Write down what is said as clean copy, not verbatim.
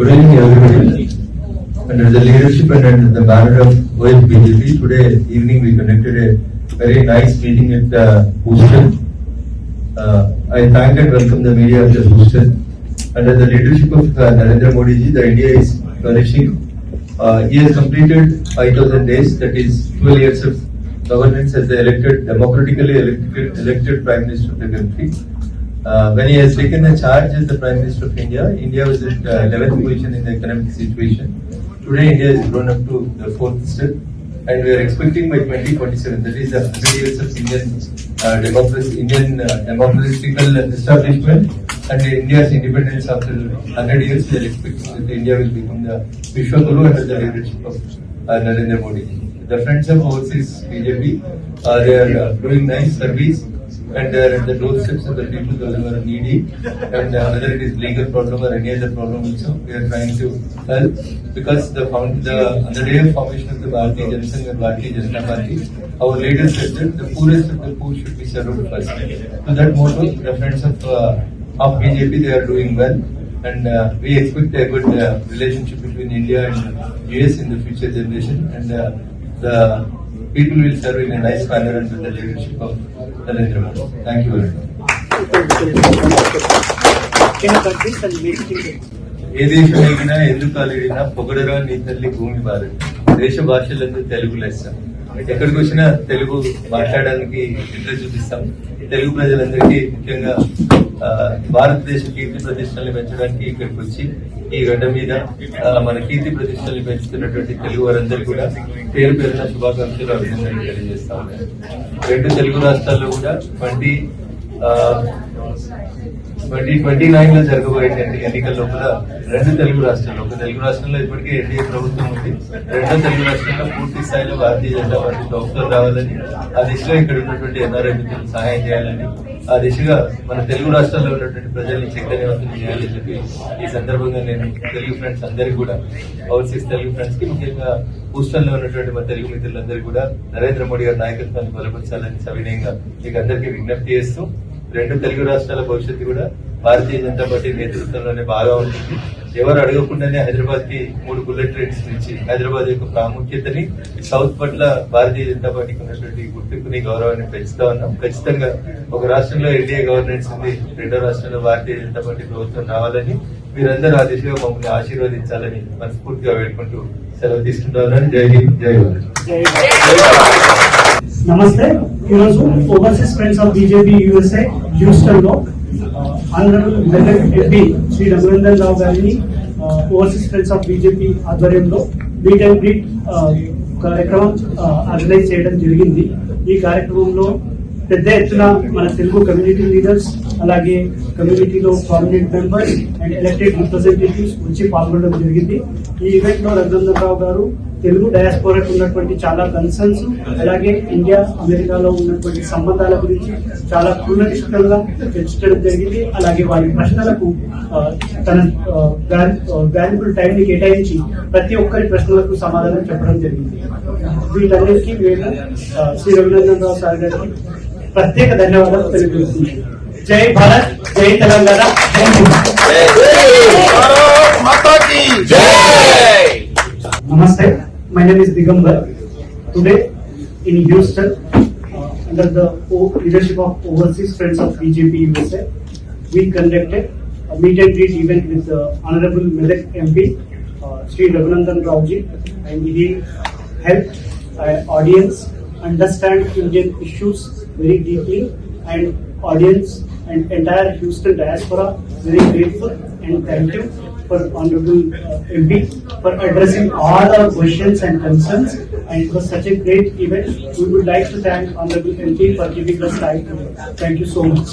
Good evening, everybody. Under the leadership and under the banner of OSBJP, today evening we conducted a very nice meeting at Houston. I thank and welcome the media of Houston. Under the leadership of Narendra Modi ji, the India is flourishing. He has completed 5,000 days, that is 12 years of governance as the democratically elected Prime Minister of the country. When he has taken the charge as the Prime Minister of India, India was at 11th position in the economic situation. Today, India has grown up to the 4th step, and we are expecting by 2047, that is the 100 years of Indian democratical establishment and India's independence after 100 years, we are expecting that India will become the Vishwaguru under the leadership of Narendra Modi. The friends of overseas BJP, they are doing nice service, and they are at the doorsteps of the people, those who are needy, and whether it is legal problem or any other problem also, we are trying to help, because on the day of formation of the Bharatiya Janata Sangh and Bharatiya Janata Party, our leaders said that the poorest of the poor should be served first. So that motto, the friends of BJP, they are doing well, and we expect a good relationship between India and US in the future generation, and the people will serve in a nice manner under the leadership of Narendra Modi. Thank you very much. ఏ దేశం ఎగినా ఎందుకు అలిగినా పొగడరా నీ తల్లి భూమి భారత్. దేశ భాషలందు తెలుగు లెస్స. ఎక్కడికి వచ్చినా తెలుగు మాట్లాడడానికి ఇంట్రెస్ట్ చూపిస్తాం. తెలుగు ప్రజలందరికీ ముఖ్యంగా భారతదేశ కీర్తి ప్రతిష్టల్ని పెంచడానికి ఇక్కడికి వచ్చి ఈ గడ్డ మీద మన కీర్తి ప్రతిష్టల్ని పెంచుతున్నటువంటి తెలుగు వారందరూ కూడా పేరు పేరున శుభాకాంక్షలు అభినందనలు తెలియజేస్తా ఉన్నారు. రెండు తెలుగు రాష్ట్రాల్లో కూడా 2029 లో జరగబోయేటువంటి ఎన్నికల లోపల రెండు తెలుగు రాష్ట్రాల్లో, ఒక తెలుగు రాష్ట్రంలో ఇప్పటికే ఎన్డీఏ ప్రభుత్వం ఉంది, రెండో తెలుగు రాష్ట్రంలో పూర్తి స్థాయిలో భారతీయ జనతా పార్టీ ప్రభుత్వం రావాలని, ఆ దిశగా ఇక్కడ ఉన్నటువంటి ఎన్ఆర్ఐ మిత్రులు సహాయం చేయాలని, ఆ దిశగా మన తెలుగు రాష్ట్రాల్లో ఉన్నటువంటి ప్రజల్ని చైతన్యవంతం చేయాలని చెప్పి ఈ సందర్భంగా నేను తెలుగు ఫ్రెండ్స్ అందరికీ కూడా, ఓవర్సీస్ తెలుగు ఫ్రెండ్స్ కి, ముఖ్యంగా హూస్టన్ లో ఉన్నటువంటి మా తెలుగు మిత్రులందరూ కూడా నరేంద్ర మోడీ గారి నాయకత్వాన్ని బలపరచాలని సవినయంగా మీకు అందరికీ విజ్ఞప్తి చేస్తూ, రెండు తెలుగు రాష్ట్రాల భవిష్యత్తు కూడా భారతీయ జనతా పార్టీ నేతృత్వంలోనే బాగా ఉంటుంది. ఎవరు అడగకుండానే హైదరాబాద్ కి 3 బుల్లెట్ ట్రైన్స్ నుంచి హైదరాబాద్ యొక్క ప్రాముఖ్యతని, సౌత్ పట్ల భారతీయ జనతా పార్టీకి ఉన్నటువంటి గుర్తింపుని, గౌరవాన్ని పెంచుతా ఉన్నాం. ఖచ్చితంగా ఒక రాష్ట్రంలో ఎన్డీఏ గవర్నెన్స్ ఉంది, రెండో రాష్ట్రంలో భారతీయ జనతా పార్టీ ప్రభుత్వం రావాలని, మీరందరూ ఆ దిశగా మమ్మల్ని ఆశీర్వదించాలని మనస్ఫూర్తిగా వేడుకుంటూ సెలవు తీసుకుంటామని. జై హింద్, జై భారత్. నమస్తే. ఈరోజు overseas friends of BJP USA Houston లో ఆనరబుల్ ఎంపీ శ్రీ రఘునందన్ రావు గారిని ఓవర్సీస్ ఫ్రెండ్స్ ఆఫ్ బీజేపీ ఆధ్వర్యంలో మీట్ అండ్ గ్రీట్ కార్యక్రమం ఆర్గనైజ్ చేయడం జరిగింది. ఈ కార్యక్రమంలో పెద్ద ఎత్తున మన తెలుగు కమ్యూనిటీ లీడర్స్, అలాగే కమ్యూనిటీలో prominent members and elected representatives వచ్చి పాల్గొనడం జరిగింది. ఈ ఈవెంట్ లో రఘునందన్ రావు గారు తెలుగు డయాస్పోరాకు ఉన్నటువంటి చాలా కన్సర్న్స్, అలాగే ఇండియా అమెరికాలో ఉన్నటువంటి సంబంధాల గురించి చాలా కూలంకషంగా చర్చించడం జరిగింది. అలాగే వారి ప్రశ్నలకు తన వాల్యుబుల్ టైం ని కేటాయించి ప్రతి ఒక్కరి ప్రశ్నలకు సమాధానం చెప్పడం జరిగింది. వీటన్నిటికీ మేము శ్రీ రఘునందన్ రావు సార్ గారికి ప్రత్యేక ధన్యవాదాలు తెలియజేస్తున్నాం. జై భారత్, జై Telangana, Namaste. My name is Digambar. Today in Houston, under the leadership of Overseas Friends of BJP USA, we conducted a meet and greet event with the Honorable Medak MP, Sri Raghuనందన్ Rao ji, and he helped audience understand Indian issues very deeply, and audience and entire Houston diaspora very grateful and thank you for Honorable MP for addressing all our questions and concerns, and it was such a great event. We would like to thank Honorable MP for giving us time. Thank you so much.